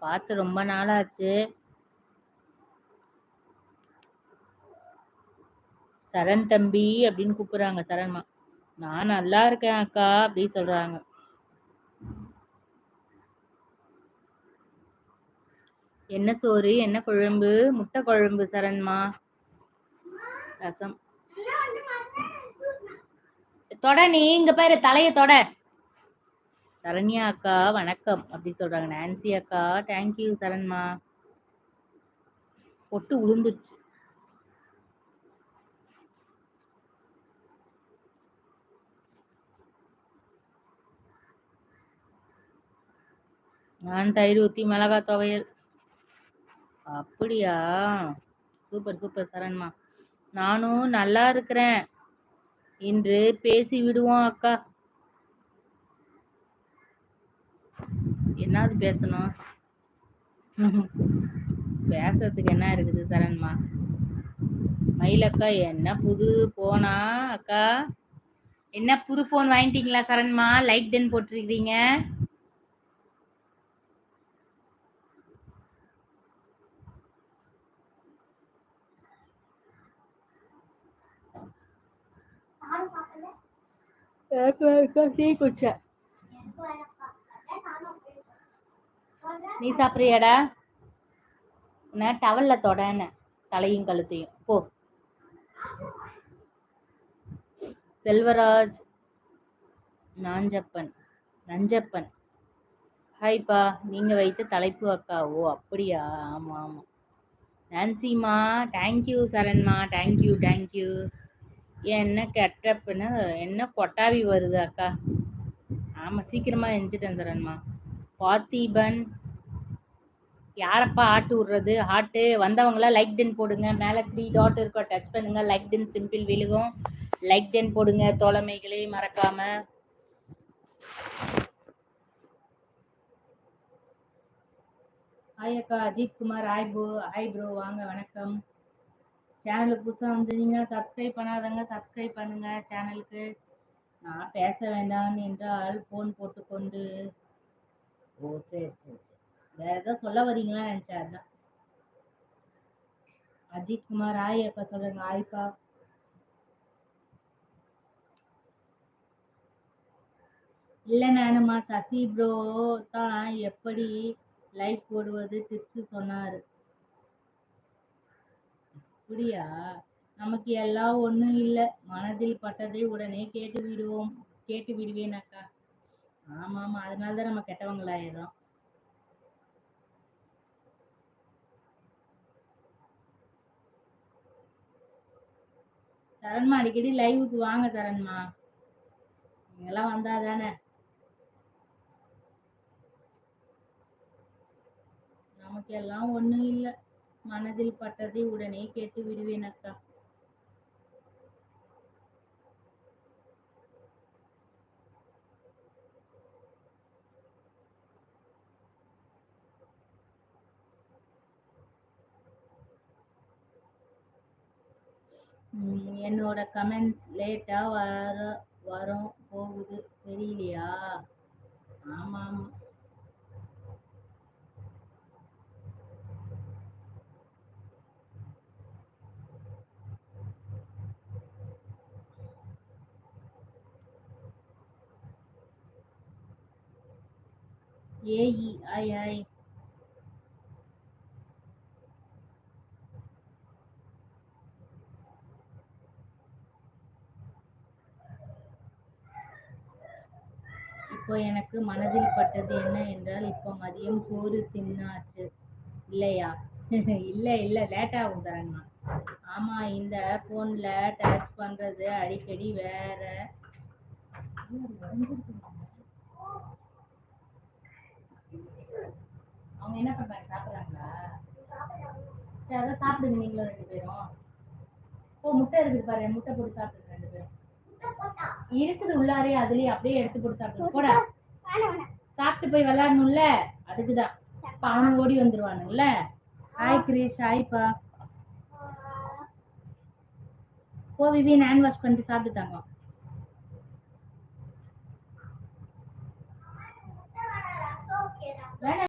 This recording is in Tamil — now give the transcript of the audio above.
பார்த்து ரொம்ப நாளாச்சு. சரண் தம்பி அப்படின்னு கூப்பிடுறாங்க சரண்மா. நான் நல்லா இருக்கேன் அக்கா அப்படி சொல்றாங்க. என்ன சோறு, என்ன குழம்பு? முட்டை குழம்பு சரண்மா. ரசம். தொட, நீ இங்க பாரு, தலைய தொட. சரண்யா அக்கா வணக்கம் அப்படி சொல்றாங்க. நான்சி அக்கா தேங்க்யூ சரண்மா. பொட்டு உளுந்துருச்சு. நான் தயிர் ஊத்தி மிளகாய் துவையல். அப்படியா? சூப்பர் சூப்பர் சரண்மா. நானும் நல்லா இருக்கிறேன். இன்று பேசி விடுவோம் அக்கா. என்னது பேசணும்? பேசுறதுக்கு என்ன இருக்குது சரண்மா? மயிலக்கா என்ன புது போனா அக்கா? என்ன புது போன் வாங்கிட்டீங்களா சரண்மா? லைக் டன் போட்டிருக்கீங்க. டீ குடிச்ச. நீ சாப்பிட்றியாடா? நான் டவல்ல தொடன தலையும் கழுத்தையும் போ. செல்வராஜ் நஞ்சப்பன் ஹாய்ப்பா. நீங்க வைத்த தலைப்பு அக்கா. ஓ அப்படியா? ஆமா ஆமா. நான்சிமா தேங்க்யூ சரண்மா. தேங்க்யூ. என்ன கெட்டப்புன்னு என்ன கொட்டாவி வருது அக்கா? ஆமா சீக்கிரமா எஞ்சிட்டேன் சரண்மா. பார்த்திபன் யாரப்பா ஆட்டு விடுறது? ஹாட்டு வந்தவங்கள லைக் டென் போடுங்க. மேலே 3 டாட் இருக்கும், டச் பண்ணுங்க. லைக் டென் சிம்பிள் விழுகும். லைக் டென் போடுங்க தோழமைகளே மறக்காம. ஹாய் அக்கா. அஜித் குமார் ஹாய் ப்ரோ வாங்க வணக்கம். சேனலுக்கு புதுசாக வந்திருந்தீங்கன்னா சப்ஸ்கிரைப் பண்ணாதங்க, சப்ஸ்கிரைப் பண்ணுங்க சேனலுக்கு. நான் பேச வேண்டாம் என்றால் ஃபோன் போட்டுக்கொண்டு. ஓ சரி வேற ஏதோ சொல்ல வரீங்களா நினச்சேன், அதான். அஜித் குமார் ஹாய் அக்கா சொல்லுங்க. ஹாய்ப்பா. இல்லை நானுமா சசி ப்ரோ தான் எப்படி லைக் போடுவது டிப்ஸ் சொன்னார். அப்படியா? நமக்கு எல்லாம் ஒன்றும் இல்லை. மனதில் பட்டதை உடனே கேட்டு விடுவேன் அக்கா. ஆமாம் அதனால தான் நம்ம கெட்டவங்களாயிடுறோம். சரண்மா அடிக்கடி லைவுக்கு வாங்க சரண்மா. நீங்கெல்லாம் வந்தா தானே. நமக்கு எல்லாம் ஒன்றும் இல்லை. மனதில் பட்டதை உடனே கேட்டு விடுவேன் அக்கா. என்னோட கமெண்ட்ஸ் லேட்டா வரும் போகுது தெரியலையா? ஆமாம். ஏஇ ஆய். இப்போ எனக்கு மனதில் பட்டது என்ன என்றால், இப்போ மதியம் சோறு தின்னாச்சு இல்லையா? இல்லை லேட் ஆகும் தரங்கம்மா. ஆமா இந்த போன்ல டச் பண்றது அடிக்கடி வேற. அவங்க என்ன பண்றாங்க? சாப்பிடுறாங்களா? சரி அதான் சாப்பிடுங்க நீங்களும் 2 பேரும். ஓ முட்டை இருக்குது பாரு, முட்டை போட்டு சாப்பிடுங்க 2 பேரும். இருக்குது உள்ளாரே, அதுலயே அப்படியே எடுத்து போட்டு சாப்பிடுங்க. போட சாப்பிட்டு போய் விளையாடணும்ல, அதுக்குதான். அவனு ஓடி வந்துருவானுங்கல்ல. ஹாய் கிரீஷ். ஹாய்ப்பா. போ விவியன் ஹேண்ட் வாஷ் பண்ணிட்டு சாப்பிட்டுட்டாங்க. வேணாம்